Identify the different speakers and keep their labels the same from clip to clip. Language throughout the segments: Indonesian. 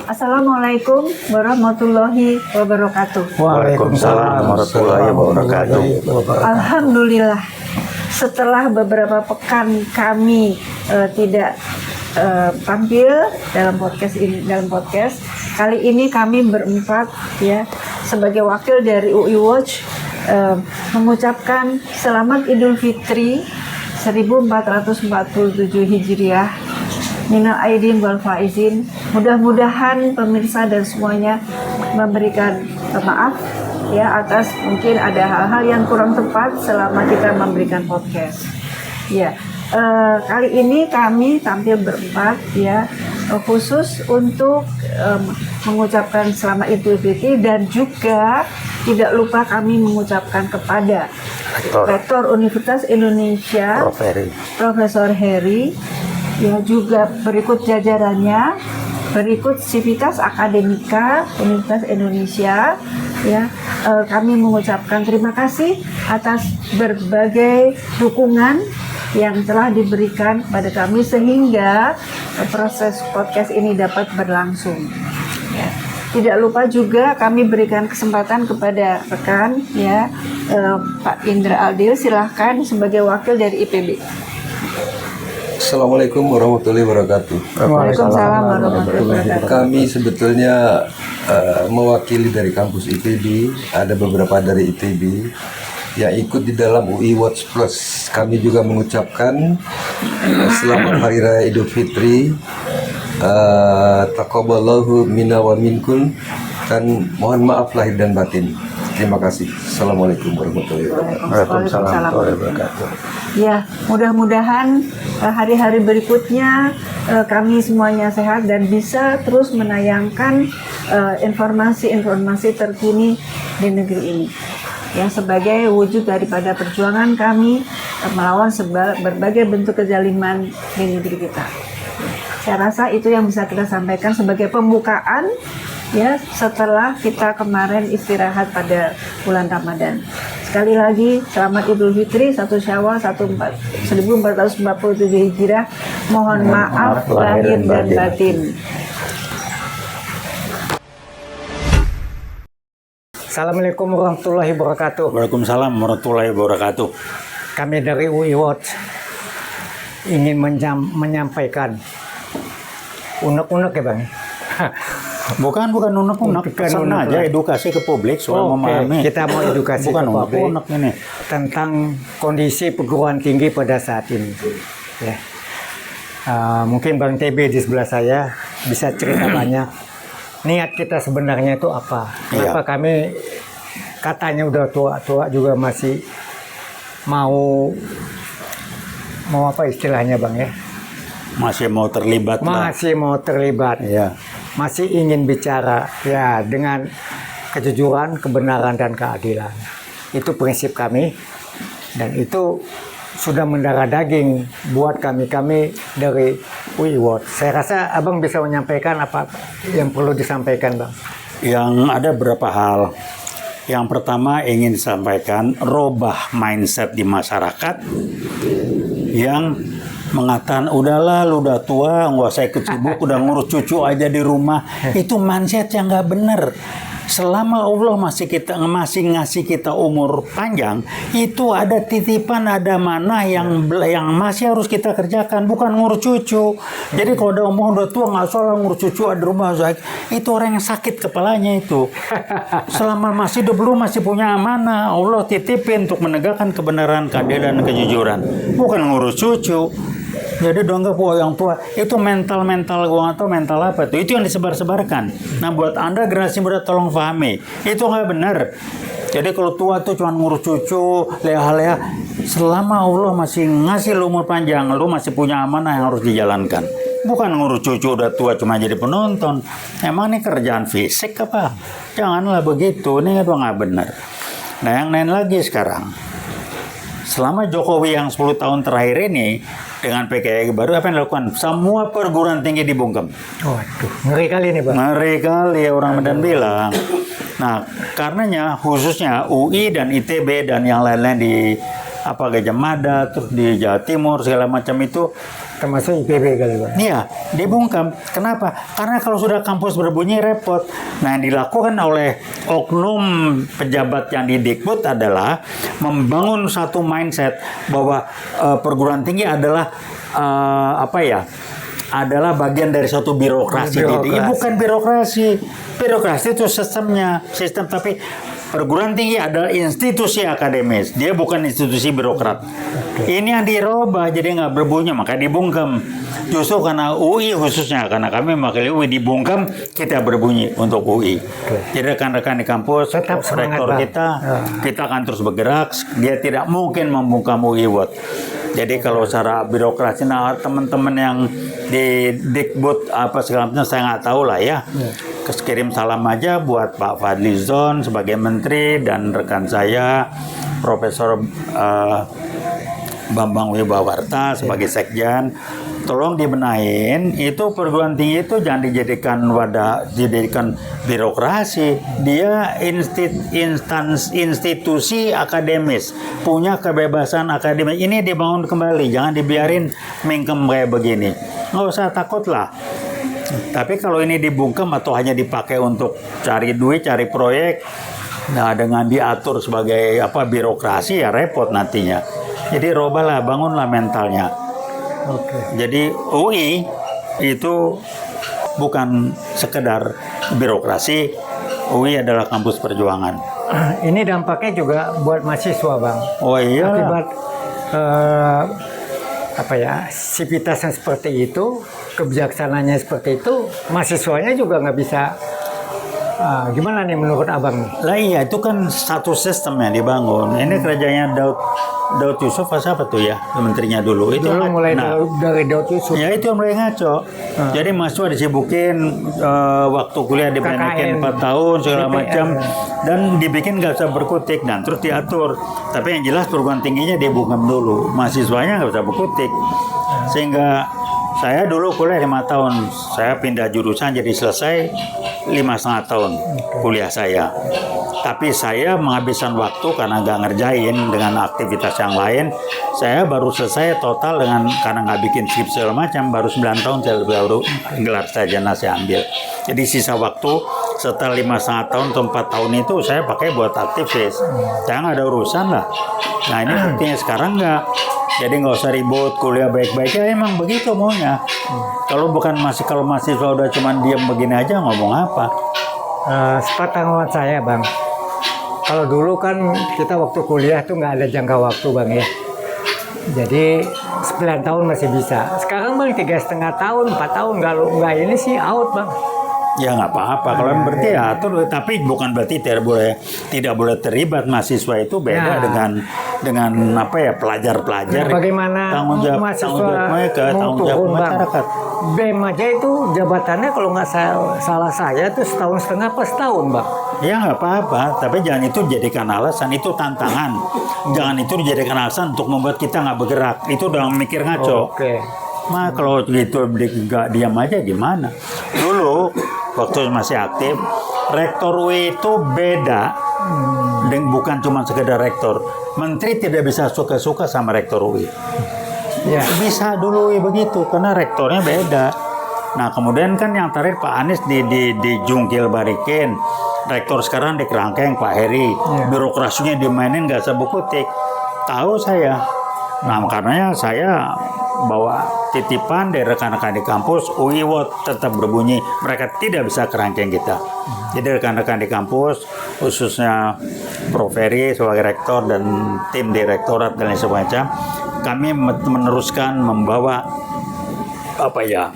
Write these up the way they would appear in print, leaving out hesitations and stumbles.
Speaker 1: Assalamualaikum warahmatullahi wabarakatuh.
Speaker 2: Waalaikumsalam warahmatullahi wabarakatuh.
Speaker 1: Alhamdulillah, setelah beberapa pekan kami tidak tampil dalam podcast kali ini kami berempat ya sebagai wakil dari UI Watch mengucapkan selamat Idul Fitri 1447 Hijriah. Minal aidin wal faizin. Mudah-mudahan pemirsa dan semuanya memberikan maaf ya atas mungkin ada hal-hal yang kurang tepat selama kita memberikan podcast. Ya, kali ini kami tampil berempat ya khusus untuk mengucapkan selamat Idul Fitri dan juga tidak lupa kami mengucapkan kepada Rektor Universitas Indonesia Profesor Heri. Ya, juga berikut jajarannya, berikut Civitas Akademika Universitas Indonesia. Ya, kami mengucapkan terima kasih atas berbagai dukungan yang telah diberikan pada kami sehingga proses podcast ini dapat berlangsung. Ya. Tidak lupa juga kami berikan kesempatan kepada rekan ya Pak Indra Aldil, silahkan sebagai wakil dari IPB.
Speaker 3: Assalamualaikum warahmatullahi wabarakatuh.
Speaker 1: Waalaikumsalam warahmatullahi wabarakatuh.
Speaker 3: Kami sebetulnya mewakili dari kampus ITB, ada beberapa dari ITB yang ikut di dalam UI Watch Plus. Kami juga mengucapkan selamat Hari Raya Idul Fitri, taqabbalallahu minna wa minkum, dan mohon maaf lahir dan batin. Terima kasih. Assalamualaikum warahmatullahi wabarakatuh.
Speaker 1: Waalaikumsalam warahmatullahi wabarakatuh. Ya, mudah-mudahan hari-hari berikutnya kami semuanya sehat dan bisa terus menayangkan informasi-informasi terkini di negeri ini. Ya, sebagai wujud daripada perjuangan kami melawan berbagai bentuk kezaliman di negeri kita. Saya rasa itu yang bisa kita sampaikan sebagai pembukaan ya setelah kita kemarin istirahat pada bulan Ramadan. Sekali lagi selamat Idul Fitri 1 Syawal 1447 Hijriah. Mohon maaf lahir dan batin.
Speaker 2: Assalamualaikum warahmatullahi wabarakatuh.
Speaker 4: Waalaikumsalam warahmatullahi wabarakatuh.
Speaker 2: Kami dari UI Watch ingin menyampaikan unek-unek ya Bang.
Speaker 4: Bukan unek-unek, pesan aja edukasi ke publik supaya memahami.
Speaker 2: Kita mau edukasi
Speaker 4: bukan
Speaker 2: ke publik
Speaker 4: unek ini
Speaker 2: tentang kondisi perguruan tinggi pada saat ini. Ya. Mungkin Bang TB di sebelah saya bisa cerita banyak. Niat kita sebenarnya itu apa? Kenapa kami katanya udah tua-tua juga masih mau apa istilahnya Bang ya?
Speaker 4: Masih mau terlibat.
Speaker 2: Ya. Masih ingin bicara ya dengan kejujuran, kebenaran dan keadilan. Itu prinsip kami dan itu sudah mendarah daging buat kami dari UI Watch. Saya rasa Abang bisa menyampaikan apa yang perlu disampaikan, Bang.
Speaker 4: Yang ada beberapa hal. Yang pertama ingin disampaikan robah mindset di masyarakat yang mengatakan udahlah lu udah tua nggak usah ikut sibuk udah ngurus cucu aja di rumah. Itu mindset yang nggak bener. Selama Allah masih ngasih kita umur panjang, itu ada titipan, ada manah yang masih harus kita kerjakan, bukan ngurus cucu. Jadi kalau udah umur udah tua nggak usah ngurus cucu ada rumah, itu orang yang sakit kepalanya itu. Selama masih hidup lu masih punya amanah, Allah titipin untuk menegakkan kebenaran, keadilan, dan kejujuran, bukan ngurus cucu. Jadi dianggap yang tua itu mental gua nggak tahu mental apa tuh, itu yang disebar-sebarkan. Nah buat Anda generasi muda tolong pahami itu nggak benar. Jadi kalau tua tuh cuma ngurus cucu leha-leha, selama Allah masih ngasih lu umur panjang, lu masih punya amanah yang harus dijalankan, bukan ngurus cucu udah tua cuma jadi penonton. Emang ini kerjaan fisik apa? Janganlah begitu, ini itu nggak benar. Nah yang lain lagi sekarang, selama Jokowi yang 10 tahun terakhir ini dengan PKI baru apa yang dilakukan? Semua perguruan tinggi dibungkam.
Speaker 2: Waduh, ngeri kali ini, Bang.
Speaker 4: Ngeri kali orang Medan bilang. Nah, karenanya khususnya UI dan ITB dan yang lain-lain di apa Gajah Mada, terus di Jawa Timur segala macam itu.
Speaker 2: Termasuk IPB kali Bang.
Speaker 4: Iya, dibungkam. Kenapa? Karena kalau sudah kampus berbunyi repot. Nah, yang dilakukan oleh oknum pejabat yang di Dikbud adalah membangun satu mindset bahwa perguruan tinggi adalah adalah bagian dari suatu birokrasi. Ini bukan birokrasi. Birokrasi itu sistem, tapi perguruan tinggi adalah institusi akademis. Dia bukan institusi birokrat. Ini yang dirubah jadi nggak berbunyi, maka dibungkam. Justru karena UI khususnya, karena kami mewakili UI dibungkam, kita berbunyi untuk UI. Jadi rekan-rekan di kampus,
Speaker 2: tetap semangat,
Speaker 4: rektor
Speaker 2: Bang.
Speaker 4: kita akan terus bergerak. Dia tidak mungkin membungkam UI Watt. Jadi kalau secara birokrasi, nah teman-teman yang di Dikbud apa segala macam saya nggak tahu lah ya. Kirim salam aja buat Pak Fadlizon sebagai menteri dan rekan saya Profesor Bambang Wibawarta sebagai sekjen. Tolong dibenahin, itu perguruan tinggi itu jangan dijadikan wadah, dijadikan birokrasi. Dia institusi akademis, punya kebebasan akademis. Ini dibangun kembali, jangan dibiarin mingkem kayak begini. Nggak usah takut lah. Tapi kalau ini dibungkam atau hanya dipakai untuk cari duit, cari proyek, nah dengan diatur sebagai birokrasi ya repot nantinya. Jadi robahlah, bangunlah mentalnya. Jadi UI itu bukan sekedar birokrasi, UI adalah kampus perjuangan.
Speaker 2: Ini dampaknya juga buat mahasiswa Bang.
Speaker 4: Oh iya.
Speaker 2: Akibat sivitas yang seperti itu, kebijaksanaannya seperti itu, mahasiswanya juga nggak bisa. Gimana nih menurut Abang nih?
Speaker 4: Lah iya, itu kan satu sistem yang dibangun. Ini kerjanya Daud Yusuf apa tuh ya, menterinya dulu. Itu
Speaker 2: mulai dari Daud Yusuf.
Speaker 4: Ya itu yang mulai ngaco. Jadi mahasiswa disibukin waktu kuliah dipendekin 4 tahun segala macam, dan dibikin nggak usah berkutik dan terus diatur. Tapi yang jelas perguruan tingginya dibungkam dulu, mahasiswanya nggak usah berkutik. Sehingga saya dulu kuliah 5 tahun, saya pindah jurusan jadi selesai 5,5 tahun kuliah saya. Tapi saya menghabiskan waktu karena nggak ngerjain dengan aktivitas yang lain. Saya baru selesai total karena nggak bikin skrip segala macam, baru 9 tahun saya baru gelar sarjana saya ambil. Jadi sisa waktu setelah 5,5 tahun atau 4 tahun itu saya pakai buat aktivis. Saya nggak ada urusan lah. Nah ini buktinya sekarang nggak. Jadi nggak usah ribut, kuliah baik-baik, ya emang begitu maunya. Kalau mahasiswa udah cuman diam begini aja ngomong apa?
Speaker 2: Sepengetahuan saya Bang, kalau dulu kan kita waktu kuliah tuh nggak ada jangka waktu Bang ya. Jadi 9 tahun masih bisa. Sekarang Bang 3,5 tahun, 4 tahun nggak ini sih out Bang.
Speaker 4: Ya nggak apa-apa, kalau berarti ya atur, tapi bukan berarti tidak boleh terlibat. Mahasiswa itu beda dengan pelajar-pelajar.
Speaker 2: Bagaimana
Speaker 4: tanggung jawab mereka, tanggung jawab masyarakat.
Speaker 2: BEM aja itu jabatannya kalau nggak salah saya tuh 1,5 tahun pas tahun Bang.
Speaker 4: Ya nggak apa-apa, tapi jangan itu jadikan alasan, itu tantangan. Jangan itu dijadikan alasan untuk membuat kita nggak bergerak. Itu udah mikir ngaco.
Speaker 2: Oke.
Speaker 4: Nah kalau gitu nggak diam aja gimana? Dulu waktu masih aktif, rektor UI itu beda, bukan cuma sekedar rektor. Menteri tidak bisa suka-suka sama rektor UI.
Speaker 2: Ya.
Speaker 4: Bisa dulu UI begitu, karena rektornya beda. Nah kemudian kan yang terakhir Pak Anies dijungkil barikin, rektor sekarang di kerangkeng Pak Heri, birokrasinya dimainin nggak sebukutik. Tahu saya. Nah karenanya saya bawa titipan dari rekan-rekan di kampus, UI Watt tetap berbunyi, mereka tidak bisa kerangkeng kita. Jadi rekan-rekan di kampus, khususnya Prof. Ferry sebagai rektor dan tim direktorat dan lain sebagainya, kami meneruskan membawa apa yang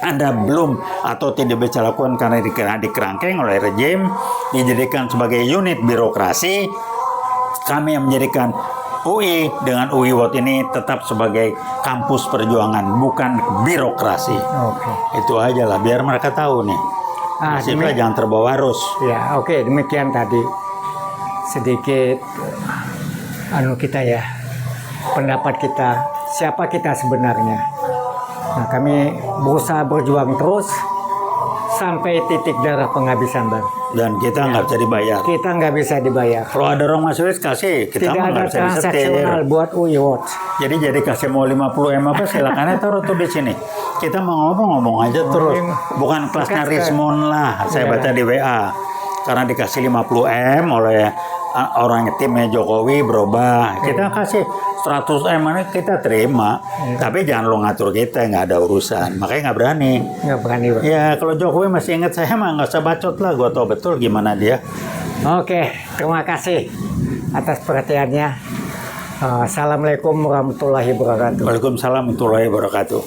Speaker 4: Anda belum atau tidak bisa lakukan karena dikerangkeng oleh rejim, dijadikan sebagai unit birokrasi. Kami yang menjadikan UI dengan UI Watt ini tetap sebagai kampus perjuangan, bukan birokrasi.
Speaker 2: Oke.
Speaker 4: Itu aja lah, biar mereka tahu nih. Mahasiswa jangan terbawa arus.
Speaker 2: Ya, oke, demikian tadi sedikit kita ya, pendapat kita, siapa kita sebenarnya. Nah, kami berusaha berjuang terus sampai titik darah penghabisan bang.
Speaker 4: Dan kita nggak bisa dibayar.
Speaker 2: Kita nggak bisa dibayar.
Speaker 4: Kalau ada orang masuk kasih, kita
Speaker 2: Tidak
Speaker 4: mah
Speaker 2: ada
Speaker 4: nggak bisa disetir.
Speaker 2: transaksional buat UI Watch.
Speaker 4: Jadi kasih mau 50 M apa silakan aja taruh tuh di sini. Kita mau ngomong aja terus. Bukan kelasnya Rismon lah. Saya baca di WA. Karena dikasih 50 M oleh orang timnya Jokowi berubah. Kita kasih 100 M ini kita terima. Tapi jangan lo ngatur kita, nggak ada urusan. Makanya nggak berani.
Speaker 2: Nggak berani bang.
Speaker 4: Ya kalau Jokowi masih ingat saya mah nggak usah bacot lah. Gue tau betul gimana dia.
Speaker 2: Oke, terima kasih atas perhatiannya. Assalamualaikum warahmatullahi wabarakatuh.
Speaker 4: Waalaikumsalam warahmatullahi wabarakatuh.